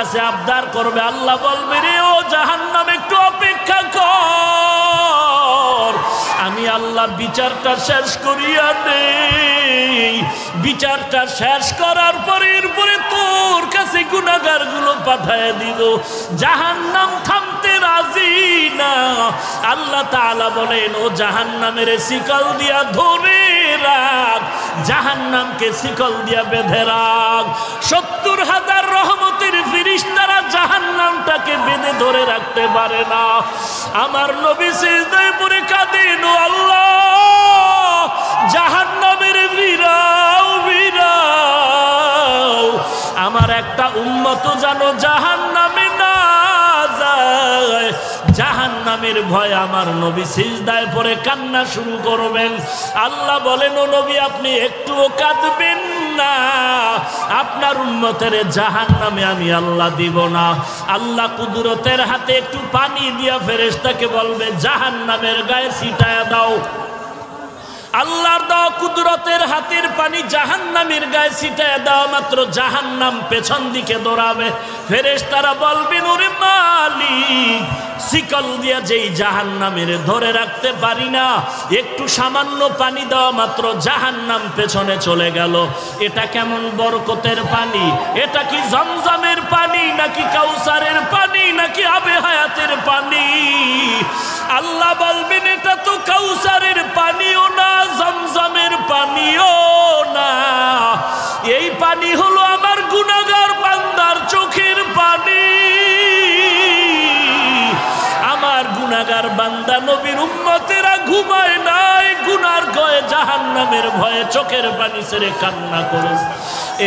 কাছে আবদার করবে, আল্লাহ বলবে রে ও জাহান্নাম একটু অপেক্ষা কর, আমি আল্লাহ বিচারটা শেষ করিয়া নেই। বিচারটা শেষ করার পরে এরপরে তোর কাছে গুনাহগারগুলো পাঠায় দিব। জাহান্নাম থামতে রাজি না। আল্লাহ তাআলা বলেন ও জাহান্নামের শিকল দিয়া ধরে রাখ, জাহান্নামকে শিকল দিয়া বেঁধে রাখ। 70,000 রহমতের ফেরেশতারা জাহান্নামটাকে বেঁধে ধরে রাখতে পারে না। আমার নবী সিজদায় পড়ে কাঁদেন, ও আল্লাহ জাহান্নামের ভিড়াও ভিড়াও, আমার একটা উম্মত জানো জাহান্নামে না যায়। জাহান্নামের ভয় আমার নবী সিজদায় পড়ে কান্না শুরু করবেন। আল্লাহ বলেন ও নবী আপনি একটুও কাঁদবেন না, আপনার উম্মতের জাহান্নামে আমি আল্লাহ দিব না। আল্লাহ কুদরতের হাতে একটু পানি দিয়া ফেরেশতাকে বলবে জাহান্নামের গায়ে ছিটায়া দাও। আল্লাহর দাও কুদরতের হাতের পানি জাহান্নামের গায়ে ছিটায় দেওয়া মাত্র জাহান্নাম পেছন দিকে দৌড়াবে। ফেরেশতারা বলবেন ওরে মালিক, শিকল দিয়া যেই জাহান্নামের ধরে রাখতে পারি না, একটু সামান্য পানি দেওয়া মাত্র জাহান্নাম পেছনে চলে গেল। এটা কেমন বরকতের পানি? এটা কি জমজমের পানি নাকি কাউসারের পানি নাকি আবে হায়াতের পানি? আল্লাহ বলবেন এটা তো কাউসারের পানিও না, জমজমের পানিও না, এই পানি হলো আমার গুনাহগার বান্দার চোখের পানি। আমার গুনাহগার বান্দা নবীর উম্মতেরা ঘুমায় নাই, গুনার ভয়ে জাহান্নামের ভয়ে চোখের পানি ছেড়ে কান্না করে।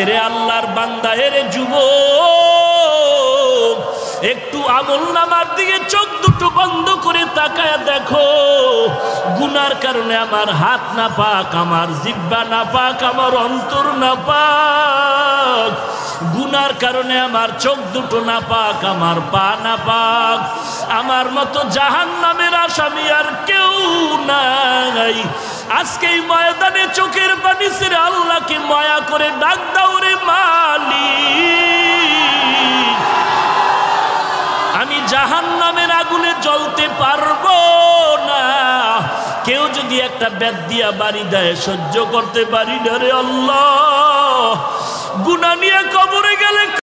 এরে আল্লাহর বান্দা, এরে যুবক, একটু আমলনামার দিকে চোখ দুটো বন্ধ করে তাকায় দেখো। গুনার কারণে আমার হাত না পাক, আমার জিহ্বা না পাক, আমার অন্তর না পাক। গুনার কারণে আমার চোখ দুটো না পাক, আমার পা না পাক। আমার মতো জাহান্নামের আসামি আর কেউ নাই। আজকে এই ময়দানে চোখের পানি ছেড়ে আল্লাহকে মায়া করে ডাক দাও রে মালিক, আমি জাহান্নামের আগুনে জ্বলতে পারবো না। কেউ যদি একটা বেত দিয়া বাড়ি দেয় সহ্য করতে পারি না রে আল্লাহ। গুনাহ নিয়ে কবরে গেলে